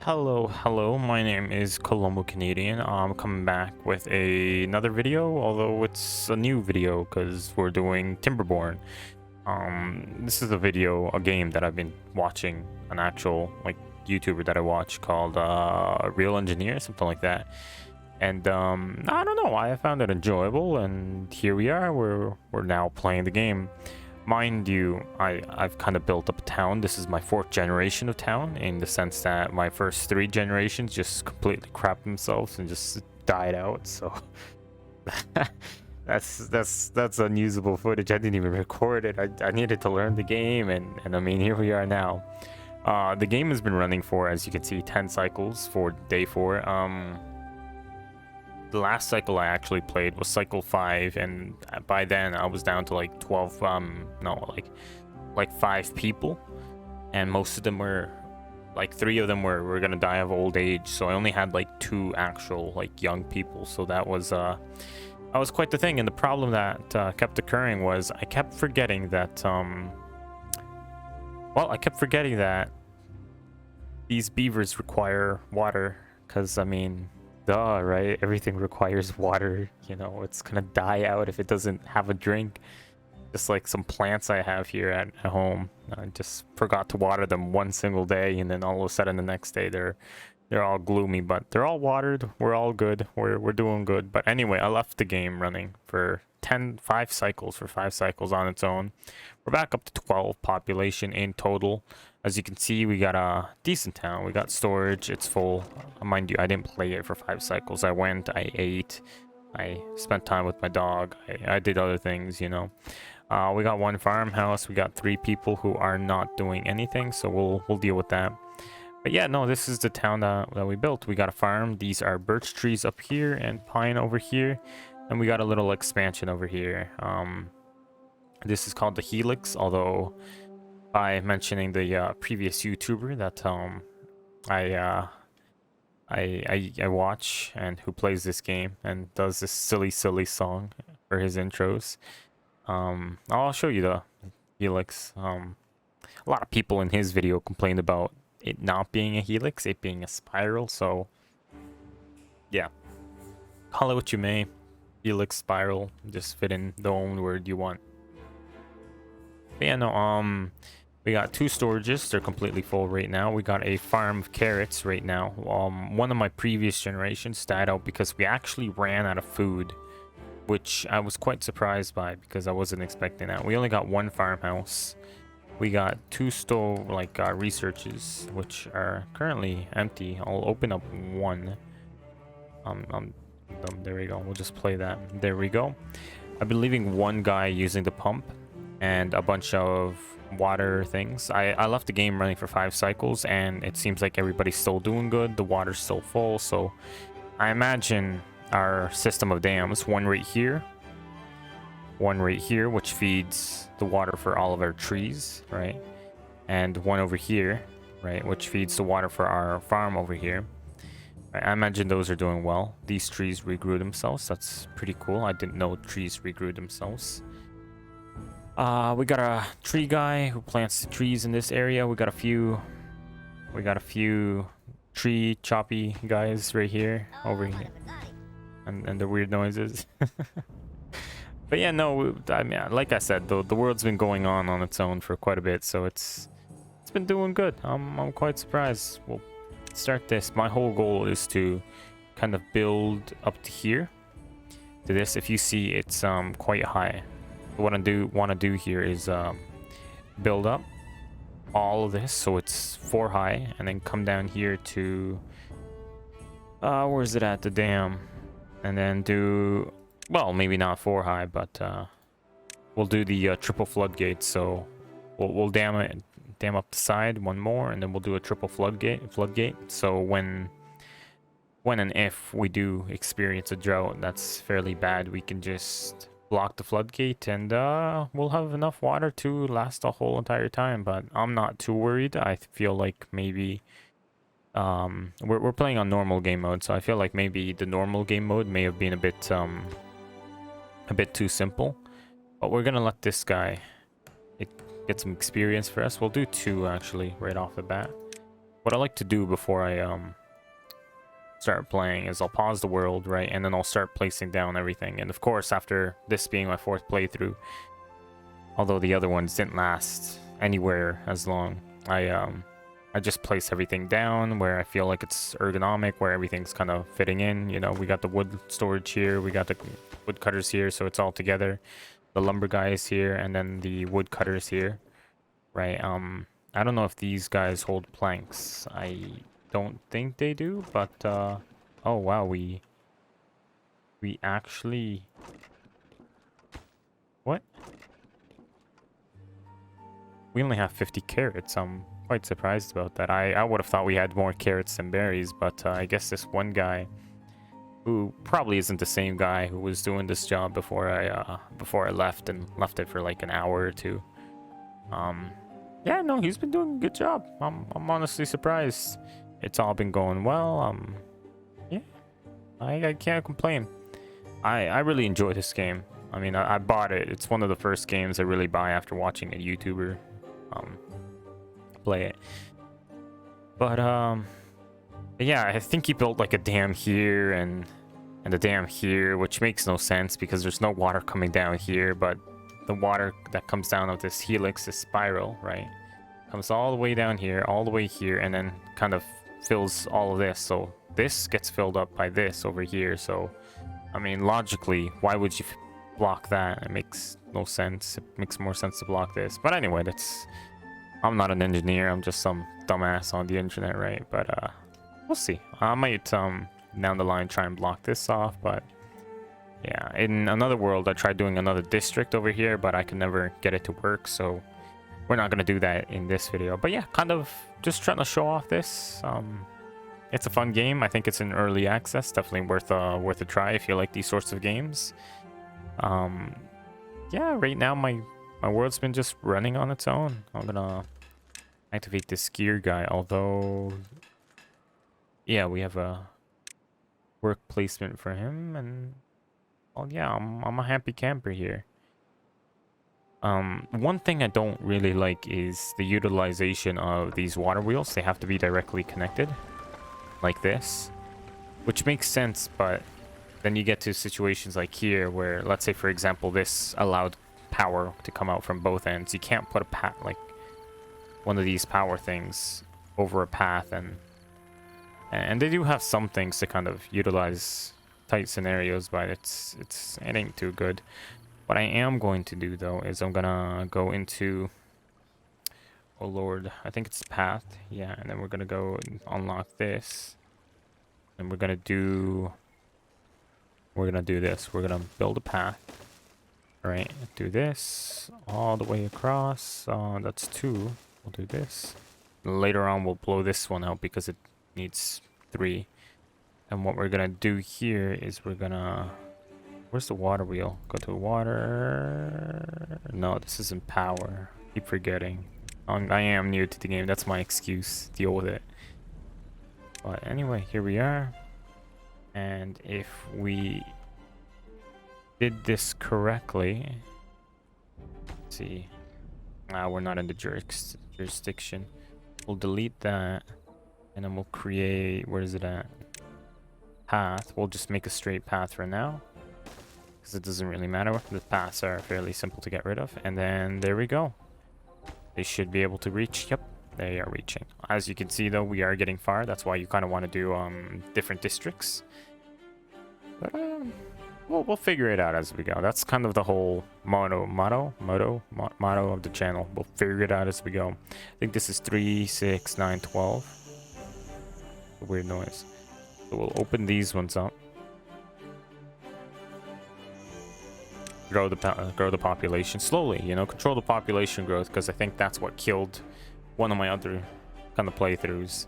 Hello, my name is Colombo Canadian. I'm coming back with another video, although it's a new video because we're doing Timberborn. This is a game that I've been watching, an actual YouTuber that I watch called Real Engineer, something like that. And I don't know, I found it enjoyable, and here we are. We're now playing the game. Mind you, I've kind of built up a town. This is my 4th generation of town, in the sense that my first 3 generations just completely crapped themselves and just died out. So that's unusable footage. I didn't even record it. I needed to learn the game, and I mean, here we are now. The game has been running for, as you can see, 10 cycles for day 4. The last cycle I actually played was cycle 5, and by then I was down to like 12 like 5 people, and most of them were like 3 of them were gonna die of old age, so I only had like 2 actual like young people. So that was quite the thing. And the problem that kept occurring was I kept forgetting that these beavers require water, because I mean, duh, right? Everything requires water. You know, it's gonna die out if it doesn't have a drink. Just like some plants I have here at home. I just forgot to water them one single day, and then all of a sudden the next day they're all gloomy, but they're all watered. We're all good. We're doing good. But anyway, I left the game running for 5 cycles on its own. We're back up to 12 population in total. As you can see, we got a decent town. We got storage. It's full. Mind you, I didn't play it for 5 cycles. I went, I ate, I spent time with my dog. I did other things, you know. We got 1 farmhouse. We got 3 people who are not doing anything, so we'll deal with that. But yeah, no, this is the town that we built. We got a farm. These are birch trees up here and pine over here. And we got a little expansion over here. This is called the Helix, although by mentioning the previous YouTuber that I watch, and who plays this game and does this silly song for his intros. I'll show you the Helix. A lot of people in his video complained about it not being a helix, it being a spiral. So yeah, call it what you may. Helix, spiral, just fit in the own word you want. But yeah, no, we got 2 storages. They're completely full right now. We got a farm of carrots right now. One of my previous generations died out because we actually ran out of food, which I was quite surprised by, because I wasn't expecting that. We only got 1 farmhouse. We got 2 researches, which are currently empty. I'll open up 1. There we go. We'll just play that. There we go. I've been leaving 1 guy using the pump and a bunch of water things. I left the game running for 5 cycles, and it seems like everybody's still doing good. The water's still full, so I imagine our system of dams, 1 right here, 1 right here, which feeds the water for all of our trees, right? And 1 over here, right, which feeds the water for our farm over here. I imagine those are doing well. These trees regrew themselves. That's pretty cool. I didn't know trees regrew themselves. We got a tree guy who plants the trees in this area. We got a few tree choppy guys right here, over here, and the weird noises. But yeah, no, I mean, like I said, the world's been going on its own for quite a bit, so it's been doing good. I'm quite surprised. We'll start this. My whole goal is to kind of build up to here, to this. If you see, it's quite high. What I want to do here is build up all of this so it's 4 high, and then come down here to where is it at, the dam, and then do, well, maybe not 4 high, but we'll do the triple floodgate. So we'll dam up the side 1 more, and then we'll do a triple floodgate. So when and if we do experience a drought that's fairly bad, we can just block the floodgate, and we'll have enough water to last the whole entire time. But I'm not too worried. I feel like maybe we're playing on normal game mode, so I feel like maybe the normal game mode may have been a bit too simple. But we're gonna let this guy get some experience for us. We'll do 2 actually right off the bat. what I like to do before I start playing is I'll pause the world, right, and then I'll start placing down everything. And of course, after this being my 4th playthrough, although the other ones didn't last anywhere as long, I just place everything down where I feel like it's ergonomic, where everything's kind of fitting in. You know, we got the wood storage here, we got the wood cutters here, so it's all together. The lumber guy is here, and then the wood cutters here, right? I don't know if these guys hold planks. I don't think they do, but oh wow, we actually, what? We only have 50 carrots. I'm quite surprised about that. I would have thought we had more carrots than berries, but I guess this one guy, who probably isn't the same guy who was doing this job before I left it for like an hour or two. Yeah, no, he's been doing a good job. I'm honestly surprised. It's all been going well. Yeah, I can't complain. I really enjoy this game. I mean, I bought it. It's one of the first games I really buy after watching a YouTuber play it. But yeah, I think he built like a dam here and a dam here, which makes no sense because there's no water coming down here, but the water that comes down of this helix, this spiral, right, comes all the way down here, all the way here, and then kind of fills all of this. So this gets filled up by this over here. So I mean, logically, why would you block that? It makes no sense. It makes more sense to block this. But anyway, I'm not an engineer. I'm just some dumbass on the internet, right? But we'll see. I might down the line try and block this off. But yeah, in another world, I tried doing another district over here, but I could never get it to work. So we're not gonna do that in this video. But yeah, kind of just trying to show off this. It's a fun game. I think it's in early access. Definitely worth a try if you like these sorts of games. Yeah, right now my world's been just running on its own. I'm gonna activate this gear guy, although yeah, we have a work placement for him, and well, yeah, I'm a happy camper here. One thing I don't really like is the utilization of these water wheels. They have to be directly connected like this, which makes sense, but then you get to situations like here where, let's say for example, this allowed power to come out from both ends. You can't put a like one of these power things over a path, and they do have some things to kind of utilize tight scenarios, but it ain't too good. What I am going to do though is I'm gonna go into, oh lord, I think it's path, yeah, and then we're gonna go and unlock this, and we're gonna do this. We're gonna build a path. All right, do this all the way across. That's 2. We'll do this. Later on, we'll blow this one out because it needs 3. And what we're gonna do here is we're gonna, where's the water wheel? Go to water. No, this isn't power. Keep forgetting. I am new to the game. That's my excuse. Deal with it. But anyway, here we are. And if we did this correctly, let's see. We're not in the jurisdiction. We'll delete that, and then we'll create, where is it at? Path. We'll just make a straight path for now, because it doesn't really matter. The paths are fairly simple to get rid of. And then there we go. They should be able to reach. Yep, they are reaching. As you can see though, we are getting far. That's why you kind of want to do different districts. But we'll figure it out as we go. That's kind of the whole motto of the channel. We'll figure it out as we go. I think this is 3, 6, 9, 12. A weird noise. So we'll open these ones up. Grow the population slowly, you know, control the population growth, because I think that's what killed one of my other kind of playthroughs.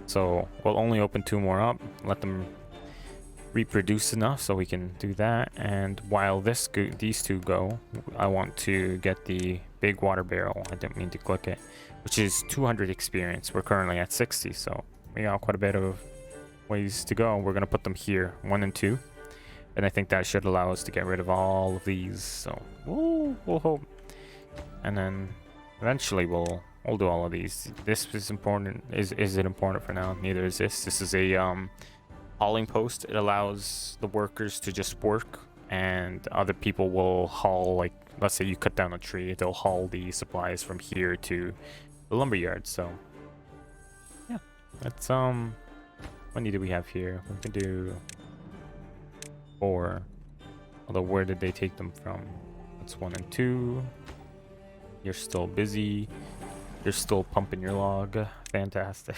So we'll only open 2 more up, let them reproduce enough so we can do that. And while these 2 go, I want to get the big water barrel. I didn't mean to click it, which is 200 experience. We're currently at 60, so we got quite a bit of ways to go. We're gonna put them here, 1 and 2. And I think that should allow us to get rid of all of these. So we'll hope. And then eventually we'll we'll do all of these. This is important. Is it important for now? Neither is this. This is a hauling post. It allows the workers to just work, and other people will haul, like, let's say you cut down a tree, they'll haul the supplies from here to the lumber yard. So yeah, that's how many do we have here? We can do 4. Although, where did they take them from? That's 1 and 2. You're still busy. You're still pumping your log. Fantastic.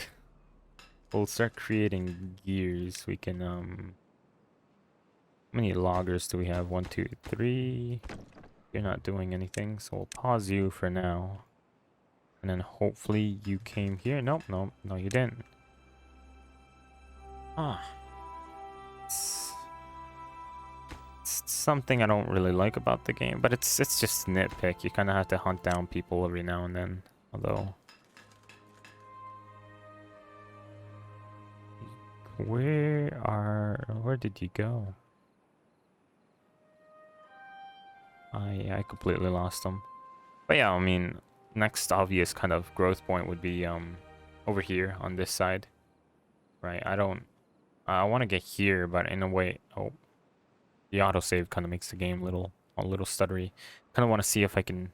We'll start creating gears. We can how many loggers do we have? 1, 2, 3. You're not doing anything, so we'll pause you for now. And then hopefully you came here. Nope, no, you didn't. It's something I don't really like about the game, but it's just nitpick. You kind of have to hunt down people every now and then. Although, where did you go? I completely lost them. But yeah, I mean, next obvious kind of growth point would be over here on this side, right? I want to get here, but in a way, the autosave kind of makes the game a little stuttery. Kind of want to see if I can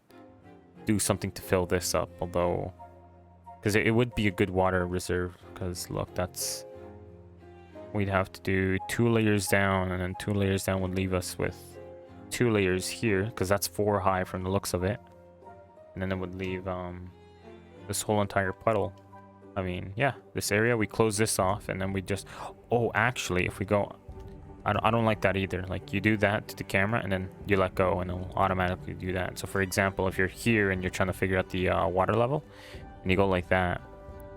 do something to fill this up, although, because it would be a good water reserve. Because look, we'd have to do 2 layers down, and then 2 layers down would leave us with 2 layers here, because that's 4 high from the looks of it. And then it would leave this whole entire puddle. I mean, yeah, this area, we close this off, and then we just... Oh, actually, if we go... I don't like that either. Like, you do that to the camera, and then you let go, and it'll automatically do that. So, for example, if you're here, and you're trying to figure out the water level, and you go like that,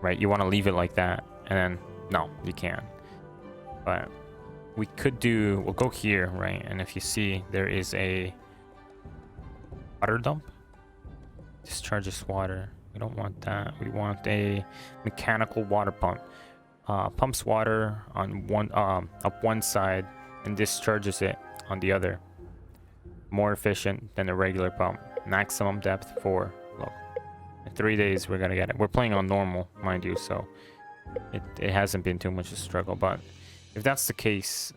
right? You want to leave it like that, and then... No, you can't. But... we could do... We'll go here, right? And if you see, there is a... water dump. Discharges water. We don't want that. We want a mechanical water pump. Pumps water on up one side and discharges it on the other. More efficient than a regular pump. Maximum depth 4. Look, in 3 days we're gonna get it. We're playing on normal, mind you, so it hasn't been too much of a struggle. But if that's the case,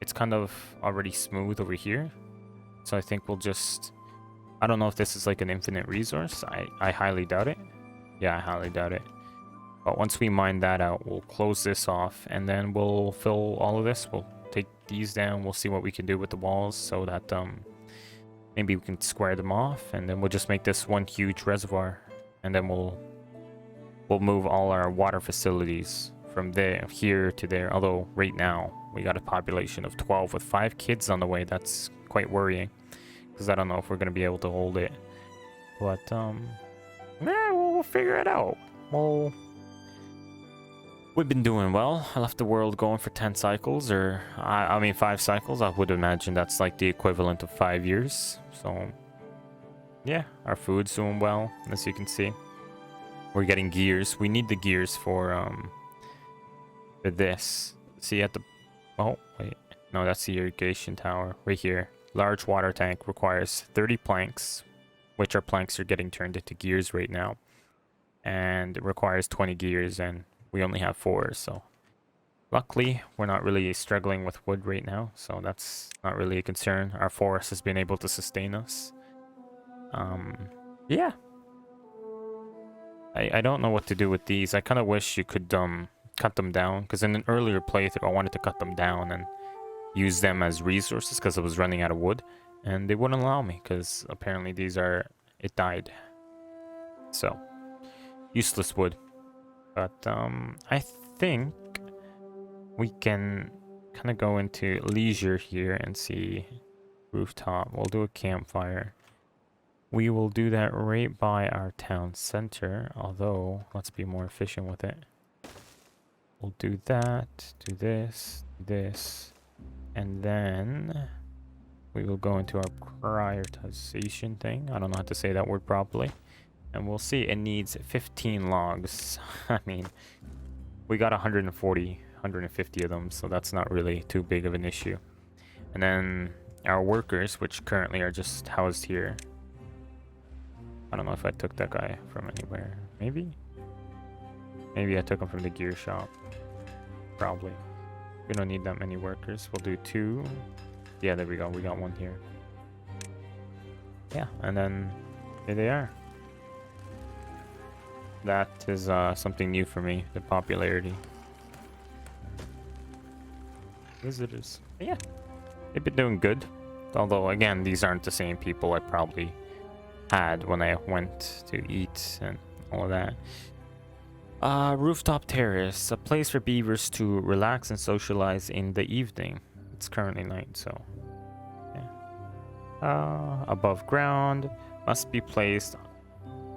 it's kind of already smooth over here. So I think we'll just... I don't know if this is like an infinite resource. I highly doubt it. Yeah, I highly doubt it. But once we mine that out, we'll close this off, and then we'll fill all of this. We'll take these down. We'll see what we can do with the walls so that maybe we can square them off, and then we'll just make this one huge reservoir, and then we'll move all our water facilities from here to there. Although right now we got a population of 12 with 5 kids on the way. That's quite worrying, because I don't know if we're gonna be able to hold it. But yeah, we'll figure it out. We've been doing well. I left the world going for 10 cycles, or I mean 5 cycles. I would imagine that's like the equivalent of 5 years. So yeah, our food's doing well, as you can see. We're getting gears. We need the gears for this. See at the... Oh, wait. No, that's the irrigation tower right here. Large water tank requires 30 planks, which our planks are getting turned into gears right now. And it requires 20 gears, and we only have 4, so luckily we're not really struggling with wood right now, so that's not really a concern. Our forest has been able to sustain us. Yeah, I don't know what to do with these. I kind of wish you could cut them down, because in an earlier playthrough I wanted to cut them down and use them as resources because I was running out of wood, and they wouldn't allow me because apparently it died. So useless wood. But I think we can kind of go into leisure here and see rooftop. We'll do a campfire. We will do that right by our town center, although let's be more efficient with it. We'll do that, do this, and then we will go into our prioritization thing. I don't know how to say that word properly. And we'll see, it needs 15 logs. I mean, we got 150 of them, so that's not really too big of an issue. And then our workers, which currently are just housed here. I don't know if I took that guy from anywhere. Maybe? Maybe I took them from the gear shop. Probably. We don't need that many workers. We'll do 2. Yeah, there we go. We got 1 here. Yeah, and then here they are. That is something new for me, the popularity. Visitors. But yeah, they've been doing good. Although, again, these aren't the same people I probably had when I went to eat and all of that. Rooftop terrace, a place for beavers to relax and socialize in the evening. It's currently night, so yeah. Above ground, must be placed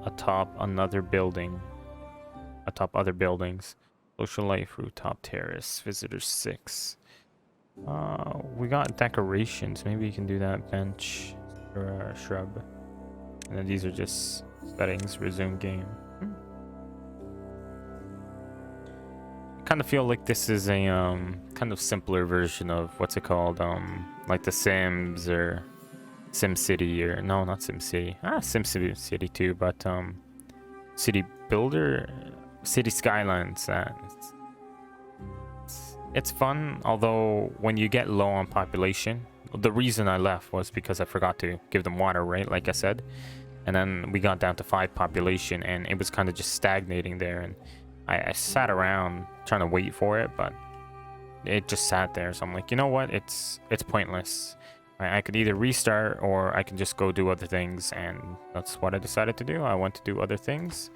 atop another building, atop other buildings. Social life, rooftop terrace, visitors 6. We got decorations. Maybe you can do that. Bench or a shrub. And then these are just settings. Resume game. Kind of feel like this is a kind of simpler version of what's it called, like The Sims or SimCity, or no, not SimCity. SimCity too, but City Builder, City Skylines. It's fun, although when you get low on population, the reason I left was because I forgot to give them water, right? Like I said, and then we got down to 5 population, and it was kind of just stagnating there, and I sat around trying to wait for it, but it just sat there. So I'm like, you know what? It's pointless. I could either restart or I can just go do other things, and that's what I decided to do. I went to do other things,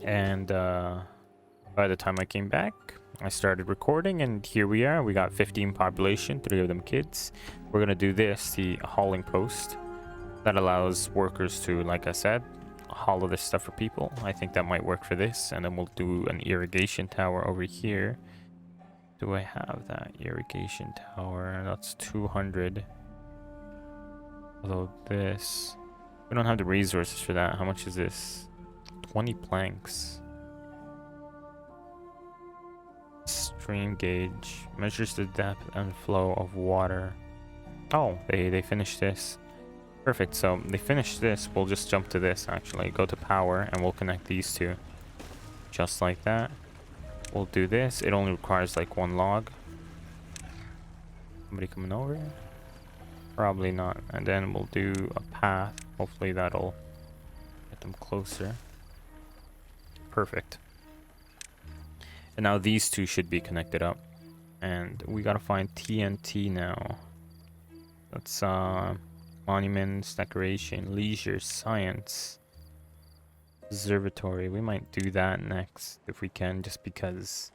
and by the time I came back, I started recording, and here we are. We got 15 population, 3 of them kids. We're gonna do this, the hauling post, that allows workers to, like I said, haul this stuff for people. I think that might work for this, and then we'll do an irrigation tower over here. Do I have that irrigation tower? That's 200. Although this, we don't have the resources for that. How much is this? 20 planks. Stream gauge measures the depth and flow of water. Oh, they finished this. Perfect. So they finished this. We'll just jump to this, actually. Go to power, and we'll connect these 2. Just like that. We'll do this. It only requires like 1 log. Somebody coming over? Probably not. And then we'll do a path. Hopefully that'll get them closer. Perfect. And now these 2 should be connected up. And we gotta find TNT now. That's monuments, decoration, leisure, science, observatory. We might do that next if we can, just because.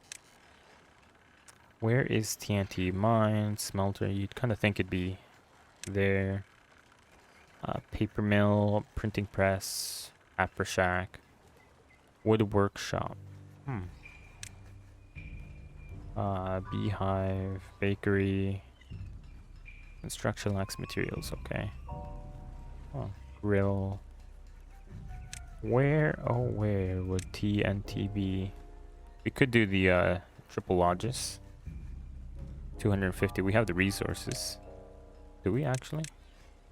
Where is TNT? Mine, smelter. You'd kind of think it'd be there. Paper mill, printing press, apper shack, wood workshop. Beehive, bakery. Construction lacks materials, okay. Oh, grill. Where would TNT be? We could do the triple lodges. 250. We have the resources. Do we actually?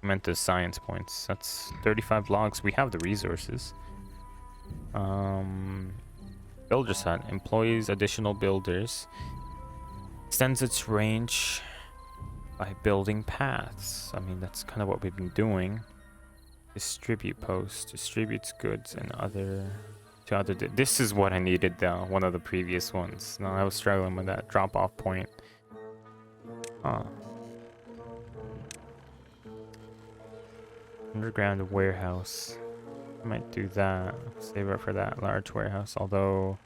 I meant the science points. That's 35 logs. We have the resources. Builder's hut employs additional builders. Extends its range by building paths. I mean, that's kind of what we've been doing. Distribute post distributes goods and to other. This is what I needed though. One of the previous ones. No, I was struggling with that drop-off point. Underground warehouse. I might do that. Save up for that large warehouse. Although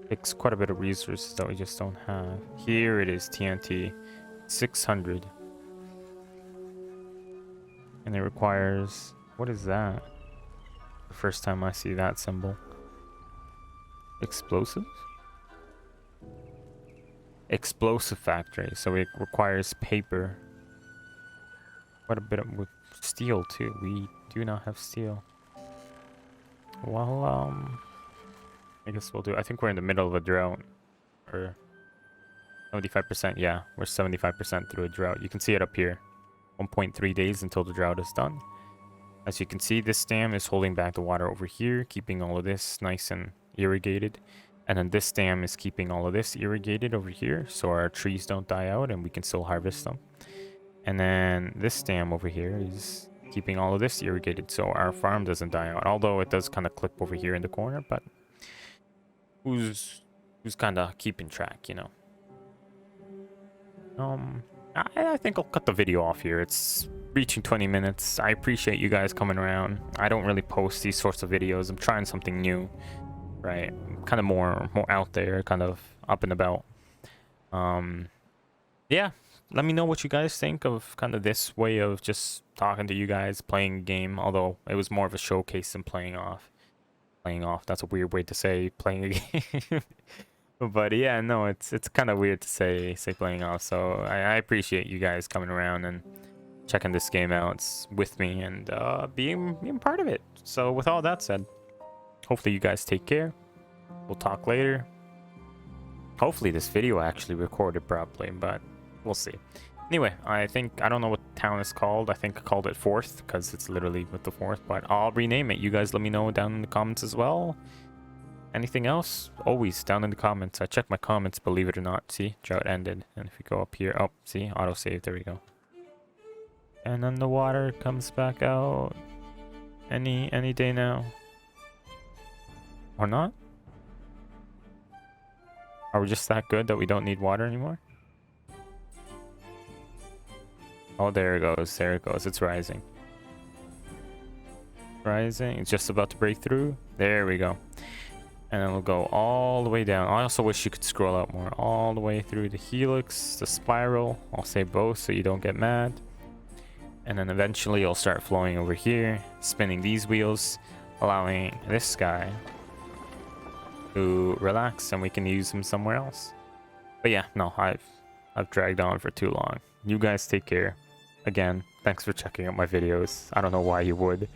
it's quite a bit of resources that we just don't have. Here it is. TNT. 600. And it requires, what is that? The first time I see that symbol. Explosives? Explosive factory. So it requires paper. Quite a bit of with steel too. We do not have steel. Well, I guess we'll do. I think we're in the middle of a drought. Or 75%. Yeah, we're 75% through a drought. You can see it up here. 1.3 days until the drought is done. As you can see, this dam is holding back the water over here, keeping all of this nice and irrigated. And then this dam is keeping all of this irrigated over here, so our trees don't die out and we can still harvest them. And then this dam over here is keeping all of this irrigated, so our farm doesn't die out. Although it does kind of clip over here in the corner, but who's kind of keeping track, you know? I think I'll cut the video off here. It's reaching 20 minutes. I appreciate you guys coming around. I don't really post these sorts of videos. I'm trying something new, right? Kind of more out there, kind of up and about. Yeah, let me know what you guys think of kind of this way of just talking to you guys, playing a game. Although it was more of a showcase than playing off. Playing off, that's a weird way to say playing a game. But yeah, no, it's kind of weird to say playing off. So I appreciate you guys coming around and checking this game out with me and being part of it. So with all that said, hopefully you guys take care. We'll talk later. Hopefully this video actually recorded properly, but we'll see. Anyway, I don't know what town is called. I think I called it 4th because it's literally with the 4th, but I'll rename it. You guys let me know down in the comments as well. Anything else? Always down in the comments. I check my comments, believe it or not. See, drought ended. And if we go up here, oh, see, autosave. There we go. And then the water comes back out any day now. Or not? Are we just that good that we don't need water anymore? Oh, there it goes. There it goes. It's rising. Rising. It's just about to break through. There we go. And then we'll go all the way down. I also wish you could scroll out more. All the way through the helix, the spiral. I'll say both so you don't get mad. And then eventually it'll start flowing over here, spinning these wheels, allowing this guy to relax and we can use him somewhere else. But yeah, no, I've dragged on for too long. You guys take care. Again, thanks for checking out my videos. I don't know why you would.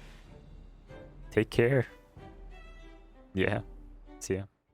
Take care. Yeah. See ya.